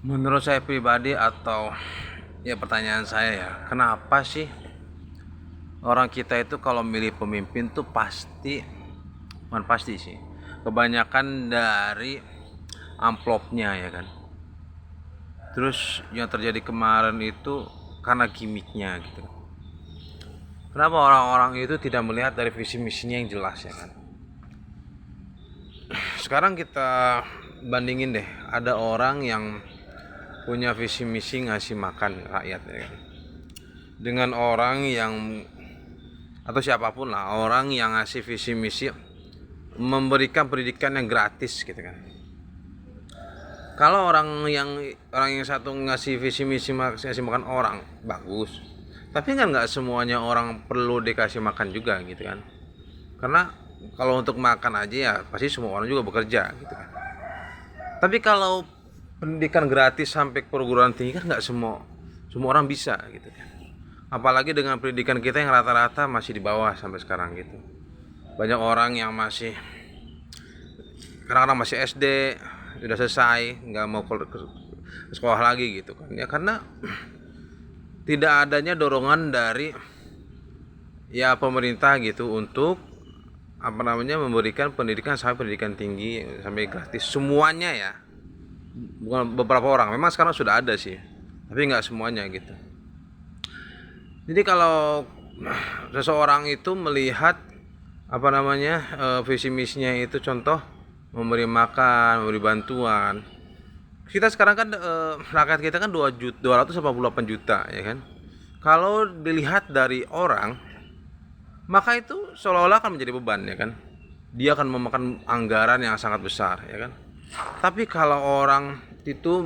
Menurut saya pribadi atau ya pertanyaan saya ya, kenapa sih orang kita itu kalau milih pemimpin tuh pasti, bukan pasti sih, kebanyakan dari amplopnya ya kan. Terus yang terjadi kemarin itu karena gimmicknya gitu. Kenapa orang-orang itu tidak melihat dari visi misinya yang jelas ya kan? Sekarang kita bandingin deh, ada orang yang punya visi misi ngasih makan rakyat ya kan? Dengan orang yang atau siapapun lah, orang yang ngasih visi misi memberikan pendidikan yang gratis gitu kan. Kalau orang yang satu ngasih visi misi ngasih makan orang bagus, tapi kan nggak semuanya orang perlu dikasih makan juga gitu kan. Karena kalau untuk makan aja ya pasti semua orang juga bekerja gitu kan. Tapi kalau pendidikan gratis sampai ke perguruan tinggi kan nggak semua semua orang bisa gitu kan. Apalagi dengan pendidikan kita yang rata-rata masih di bawah sampai sekarang gitu. Banyak orang yang masih kadang-kadang masih SD sudah selesai nggak mau ke sekolah lagi gitu kan ya, karena tidak adanya dorongan dari ya pemerintah gitu untuk memberikan pendidikan sampai pendidikan tinggi sampai gratis semuanya ya, bukan beberapa orang, memang sekarang sudah ada sih tapi nggak semuanya gitu. Jadi kalau seseorang itu melihat visi misinya itu contoh memberi makan, memberi bantuan. Kita sekarang kan rakyat kita kan 288 juta ya kan. Kalau dilihat dari orang, maka itu seolah-olah akan menjadi beban ya kan. Dia akan memakan anggaran yang sangat besar ya kan. Tapi kalau orang itu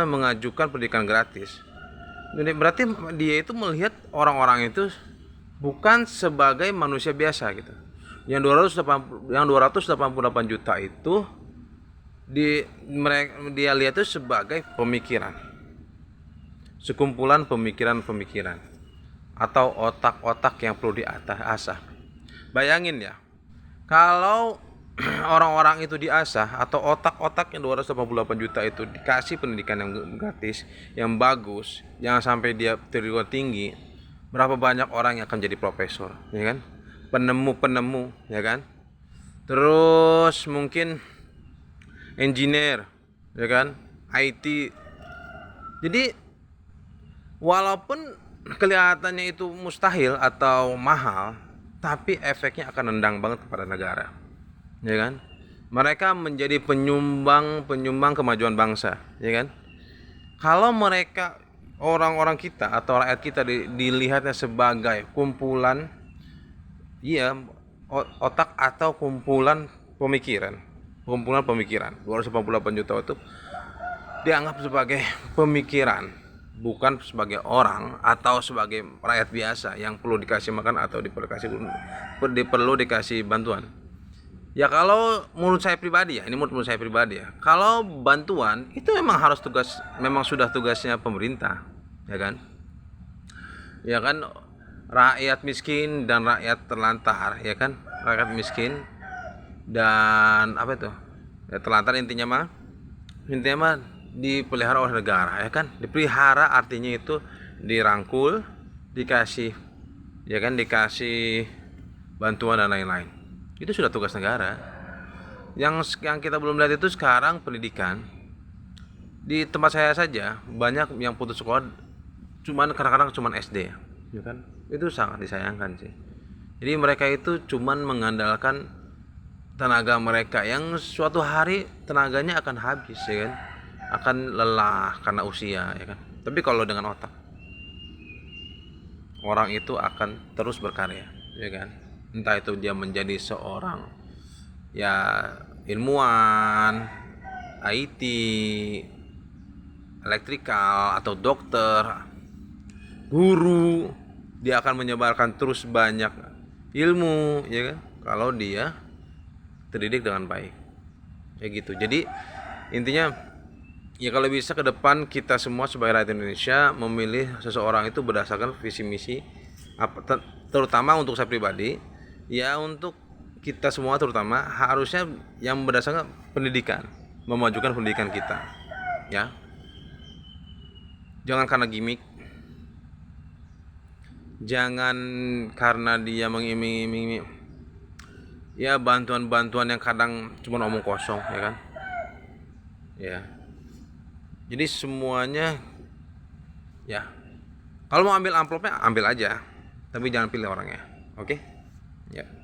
mengajukan pendidikan gratis, berarti dia itu melihat orang-orang itu bukan sebagai manusia biasa gitu. Yang 288 juta itu dia lihat itu sebagai pemikiran, sekumpulan pemikiran-pemikiran atau otak-otak yang perlu diasah. Bayangin ya, kalau orang-orang itu diasah atau otak-otak yang 288 juta itu dikasih pendidikan yang gratis, yang bagus, jangan sampai dia perguruan tinggi, berapa banyak orang yang akan jadi profesor, ya kan? Penemu-penemu, ya kan? Terus mungkin engineer, ya kan? IT. Jadi walaupun kelihatannya itu mustahil atau mahal, tapi efeknya akan nendang banget kepada negara, ya kan? Mereka menjadi penyumbang kemajuan bangsa, ya kan? Kalau mereka orang-orang kita atau rakyat kita dilihatnya sebagai kumpulan, iya, otak atau kumpulan pemikiran 288 juta itu dianggap sebagai pemikiran, bukan sebagai orang atau sebagai rakyat biasa yang perlu dikasih makan atau perlu dikasih bantuan. Ya kalau menurut saya pribadi ya, kalau bantuan itu memang sudah tugasnya pemerintah, ya kan? Ya kan, rakyat miskin dan rakyat terlantar, ya kan? Rakyat miskin dan terlantar intinya mah dipelihara oleh negara, ya kan? Dipelihara artinya itu dirangkul, dikasih, ya kan, dikasih bantuan dan lain-lain. Itu sudah tugas negara. Yang kita belum lihat itu sekarang pendidikan. Di tempat saya saja banyak yang putus sekolah kadang-kadang cuman SD, ya kan? Itu sangat disayangkan sih. Jadi mereka itu cuman mengandalkan tenaga mereka yang suatu hari tenaganya akan habis, ya kan? Akan lelah karena usia, ya kan? Tapi kalau dengan otak, orang itu akan terus berkarya, ya kan? Entah itu dia menjadi seorang ya ilmuwan, IT, elektrikal atau dokter, guru, dia akan menyebarkan terus banyak ilmu, ya kan? Kalau dia terdidik dengan baik, kayak gitu. Jadi intinya ya kalau bisa ke depan kita semua sebagai rakyat Indonesia memilih seseorang itu berdasarkan visi misi, terutama untuk saya pribadi, ya untuk kita semua terutama harusnya yang berdasarkan pendidikan. memajukan pendidikan kita, ya. Jangan karena gimmick, jangan karena dia mengiming-imingi ya bantuan-bantuan yang kadang cuma omong kosong, ya kan, ya. Jadi semuanya, ya, kalau mau ambil amplopnya ambil aja, tapi jangan pilih orangnya, oke? Ya.